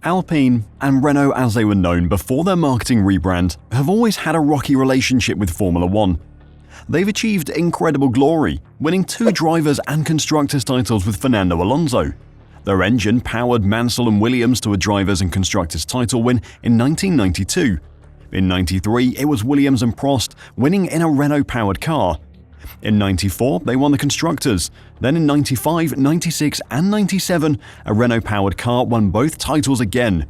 Alpine, and Renault as they were known before their marketing rebrand, have always had a rocky relationship with Formula 1. They've achieved incredible glory, winning 2 drivers and constructors titles with Fernando Alonso. Their engine powered Mansell and Williams to a drivers and constructors title win in 1992. In 93, it was Williams and Prost winning in a Renault-powered car. In 94, they won the constructors. Then in 95, 96 and 97, a Renault-powered car won both titles again.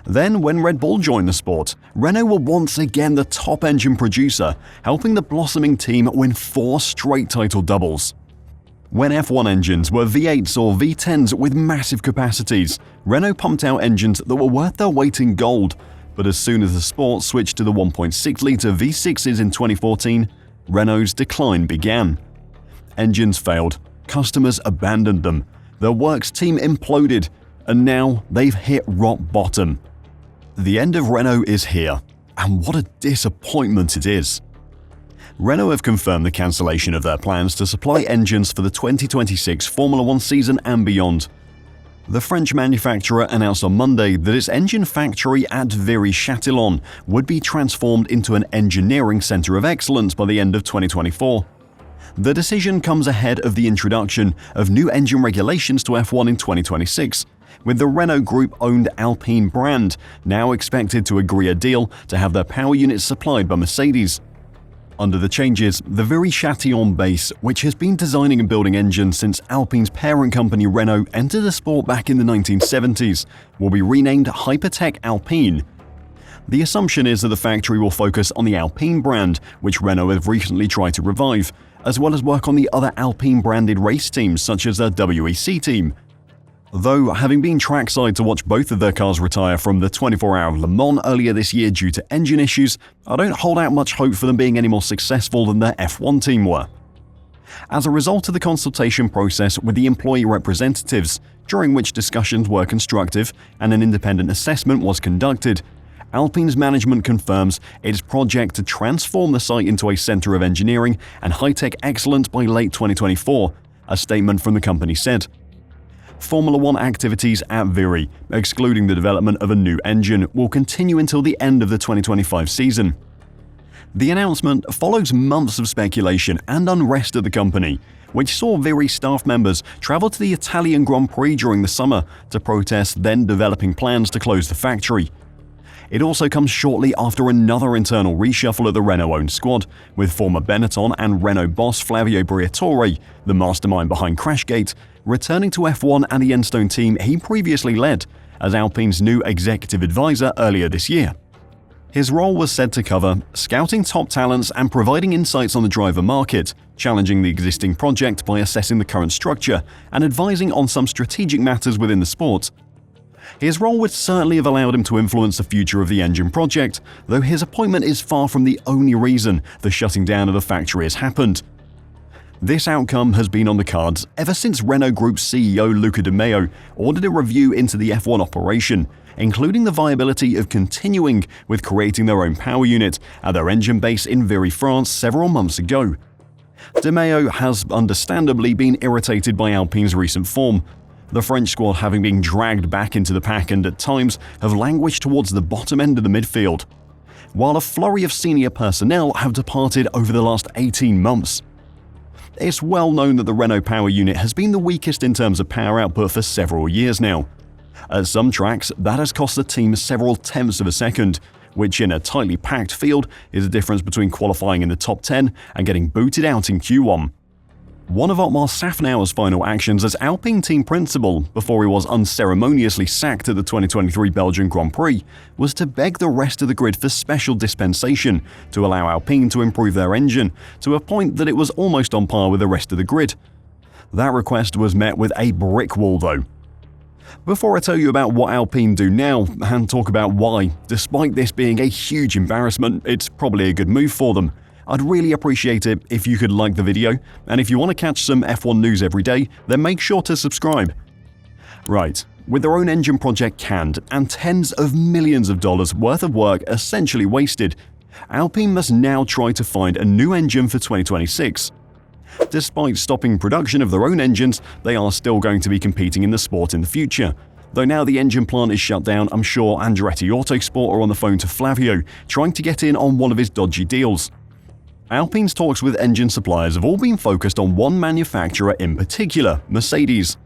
Then, when Red Bull joined the sport, Renault were once again the top engine producer, helping the blossoming team win 4 straight title doubles. When F1 engines were V8s or V10s with massive capacities, Renault pumped out engines that were worth their weight in gold. But as soon as the sport switched to the 1.6-litre V6s in 2014, Renault's decline began. Engines failed, customers abandoned them, their works team imploded, and now they've hit rock bottom. The end of Renault is here, and what a disappointment it is. Renault have confirmed the cancellation of their plans to supply engines for the 2026 Formula 1 season and beyond. The French manufacturer announced on Monday that its engine factory at Viry-Châtillon would be transformed into an engineering centre of excellence by the end of 2024. The decision comes ahead of the introduction of new engine regulations to F1 in 2026, with the Renault Group-owned Alpine brand now expected to agree a deal to have their power units supplied by Mercedes. Under the changes, the Viry-Châtillon base, which has been designing and building engines since Alpine's parent company Renault entered the sport back in the 1970s, will be renamed Hypertech Alpine. The assumption is that the factory will focus on the Alpine brand, which Renault have recently tried to revive, as well as work on the other Alpine-branded race teams such as the WEC team. Though, having been trackside to watch both of their cars retire from the 24-hour Le Mans earlier this year due to engine issues, I don't hold out much hope for them being any more successful than their F1 team were. As a result of the consultation process with the employee representatives, during which discussions were constructive and an independent assessment was conducted, Alpine's management confirms its project to transform the site into a centre of engineering and high-tech excellence by late 2024, a statement from the company said. Formula 1 activities at Viry, excluding the development of a new engine, will continue until the end of the 2025 season. The announcement follows months of speculation and unrest at the company, which saw Viry staff members travel to the Italian Grand Prix during the summer to protest then developing plans to close the factory. It also comes shortly after another internal reshuffle at the Renault-owned squad, with former Benetton and Renault boss Flavio Briatore, the mastermind behind Crashgate, returning to F1 and the Enstone team he previously led as Alpine's new executive advisor earlier this year. His role was said to cover scouting top talents and providing insights on the driver market, challenging the existing project by assessing the current structure, and advising on some strategic matters within the sport. His role would certainly have allowed him to influence the future of the engine project, though his appointment is far from the only reason the shutting down of the factory has happened. This outcome has been on the cards ever since Renault Group CEO Luca De Meo ordered a review into the F1 operation, including the viability of continuing with creating their own power unit at their engine base in Viry, France several months ago. De Meo has understandably been irritated by Alpine's recent form, the French squad having been dragged back into the pack and at times have languished towards the bottom end of the midfield, while a flurry of senior personnel have departed over the last 18 months. It's well known that the Renault power unit has been the weakest in terms of power output for several years now. At some tracks, that has cost the team several tenths of a second, which in a tightly packed field is the difference between qualifying in the top 10 and getting booted out in Q1. One of Otmar Safnauer's final actions as Alpine team principal before he was unceremoniously sacked at the 2023 Belgian Grand Prix was to beg the rest of the grid for special dispensation to allow Alpine to improve their engine to a point that it was almost on par with the rest of the grid. That request was met with a brick wall though. Before I tell you about what Alpine do now and talk about why, despite this being a huge embarrassment, it's probably a good move for them, I'd really appreciate it if you could like the video, and if you want to catch some F1 news every day, then make sure to subscribe. Right, with their own engine project canned and tens of millions of dollars worth of work essentially wasted, Alpine must now try to find a new engine for 2026. Despite stopping production of their own engines, they are still going to be competing in the sport in the future. Though now the engine plant is shut down, I'm sure Andretti Autosport are on the phone to Flavio, trying to get in on one of his dodgy deals. Alpine's talks with engine suppliers have all been focused on one manufacturer in particular, Mercedes.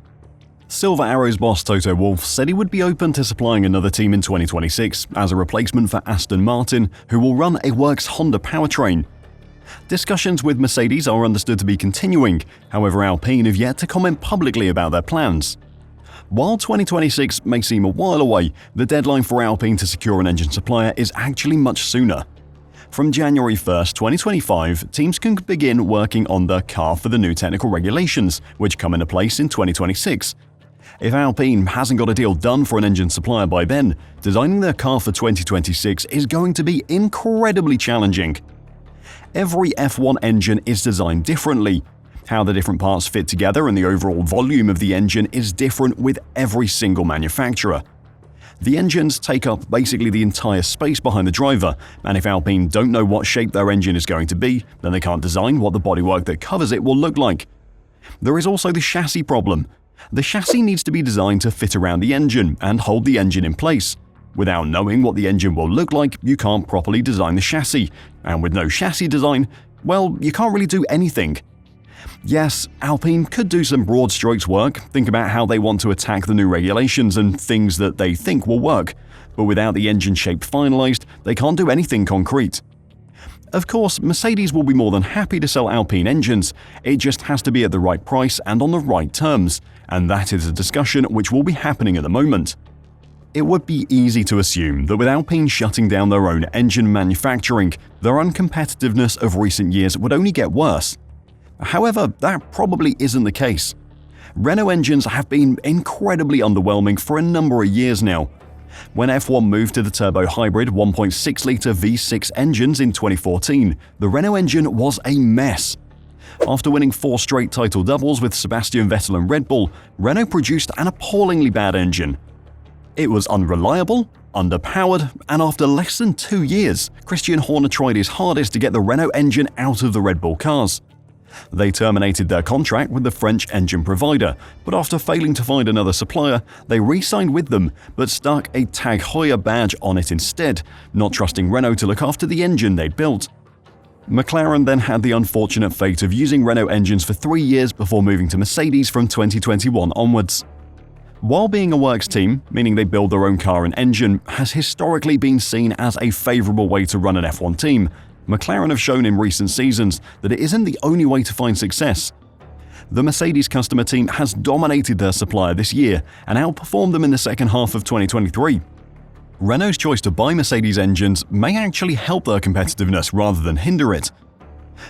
Silver Arrow's boss Toto Wolff said he would be open to supplying another team in 2026 as a replacement for Aston Martin, who will run a works Honda powertrain. Discussions with Mercedes are understood to be continuing, however Alpine have yet to comment publicly about their plans. While 2026 may seem a while away, the deadline for Alpine to secure an engine supplier is actually much sooner. From January 1, 2025, teams can begin working on the car for the new technical regulations, which come into place in 2026. If Alpine hasn't got a deal done for an engine supplier by then, designing their car for 2026 is going to be incredibly challenging. Every F1 engine is designed differently. How the different parts fit together and the overall volume of the engine is different with every single manufacturer. The engines take up basically the entire space behind the driver, and if Alpine don't know what shape their engine is going to be, then they can't design what the bodywork that covers it will look like. There is also the chassis problem. The chassis needs to be designed to fit around the engine and hold the engine in place. Without knowing what the engine will look like, you can't properly design the chassis, and with no chassis design, well, you can't really do anything. Yes, Alpine could do some broad strokes work, think about how they want to attack the new regulations and things that they think will work, but without the engine shape finalized, they can't do anything concrete. Of course, Mercedes will be more than happy to sell Alpine engines, it just has to be at the right price and on the right terms, and that is a discussion which will be happening at the moment. It would be easy to assume that with Alpine shutting down their own engine manufacturing, their uncompetitiveness of recent years would only get worse. However, that probably isn't the case. Renault engines have been incredibly underwhelming for a number of years now. When F1 moved to the turbo-hybrid 1.6-litre V6 engines in 2014, the Renault engine was a mess. After winning 4 straight title doubles with Sebastian Vettel and Red Bull, Renault produced an appallingly bad engine. It was unreliable, underpowered, and after less than 2 years, Christian Horner tried his hardest to get the Renault engine out of the Red Bull cars. They terminated their contract with the French engine provider, but after failing to find another supplier, they re-signed with them but stuck a Tag Heuer badge on it instead, not trusting Renault to look after the engine they'd built. McLaren then had the unfortunate fate of using Renault engines for 3 years before moving to Mercedes from 2021 onwards. While being a works team, meaning they build their own car and engine, has historically been seen as a favourable way to run an F1 team, McLaren have shown in recent seasons that it isn't the only way to find success. The Mercedes customer team has dominated their supplier this year and outperformed them in the second half of 2023. Renault's choice to buy Mercedes engines may actually help their competitiveness rather than hinder it.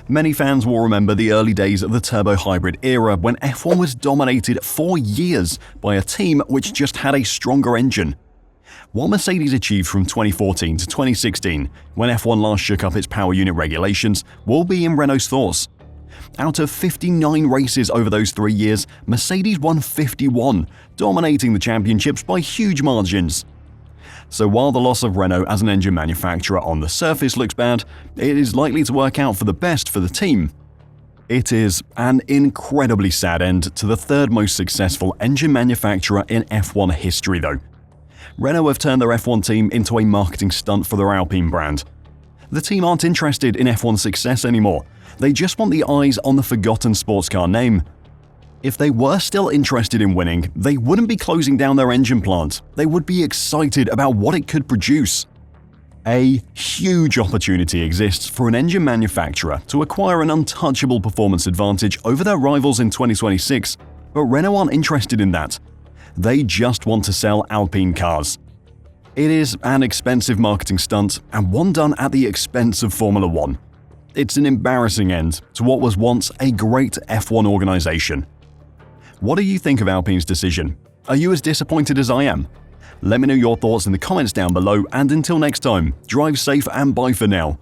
Many fans will remember the early days of the turbo-hybrid era when F1 was dominated for years by a team which just had a stronger engine. What Mercedes achieved from 2014 to 2016, when F1 last shook up its power unit regulations, will be in Renault's thoughts. Out of 59 races over those 3 years, Mercedes won 51, dominating the championships by huge margins. So while the loss of Renault as an engine manufacturer on the surface looks bad, it is likely to work out for the best for the team. It is an incredibly sad end to the third most successful engine manufacturer in F1 history though. Renault have turned their F1 team into a marketing stunt for their Alpine brand. The team aren't interested in F1 success anymore, they just want the eyes on the forgotten sports car name. If they were still interested in winning, they wouldn't be closing down their engine plant, they would be excited about what it could produce. A huge opportunity exists for an engine manufacturer to acquire an untouchable performance advantage over their rivals in 2026, but Renault aren't interested in that. They just want to sell Alpine cars. It is an expensive marketing stunt and one done at the expense of Formula 1. It's an embarrassing end to what was once a great F1 organization. What do you think of Alpine's decision? Are you as disappointed as I am? Let me know your thoughts in the comments down below, and until next time, drive safe and bye for now.